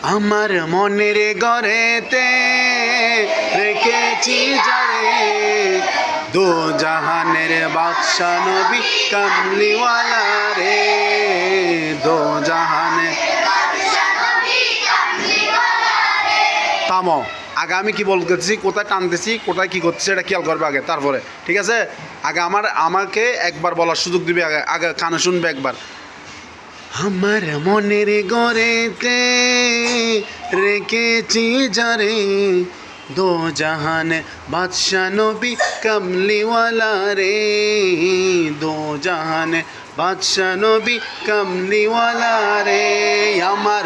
আমার মনের ঘরেতে রেখেছি যারে, দো জাহানের বাদশা নবী কামলিওয়ালা রে, দো জাহানের। থামো, আগে আমি কি বলতেছি, কোথায় টানতেছি, কোথায় কি করতেছি, এটা খেয়াল করবে আগে, তারপরে ঠিক আছে। আগে আমাকে একবার বলার সুযোগ দিবে, আগে আগে কানে শুনবে একবার। আমার মনের ঘরেতে রেখেছি যারে, দো জাহানের বাদশা নবী কামলিওয়ালা রে, দো জাহানের বাদশা নবী কামলিওয়ালা রে। আমার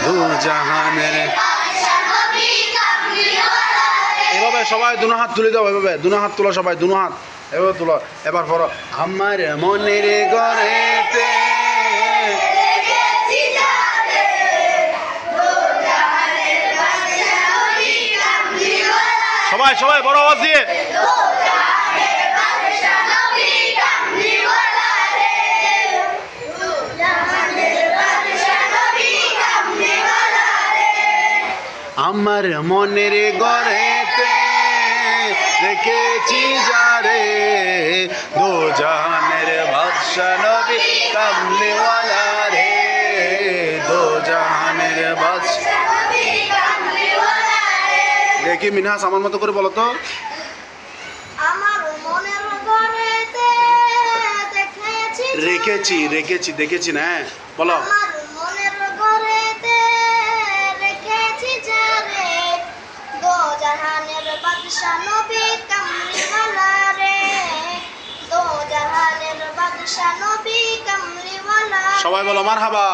দো জাহানের। এভাবে সবাই দুনো হাত তুলে দাও, এভাবে দুনো হাত তোলো, সবাই দুনো হাত এভাবে তুলো। এবার পড়ো, আমার মনের ঘরেতে। সবাই সবাই বড় আওয়াজ দিয়ে। আমার মনের ঘরেতে রেখেছি যারে, দো জাহানের বাদশা নবী কামলিওয়ালা রে, দো জাহানের বাদশা। দেখি মিনহাস আমার মতো করে বলো তো। রেখেছি রেখেছি দেখেছি না, হ্যাঁ বলো। সবাই বলো মারহাবা।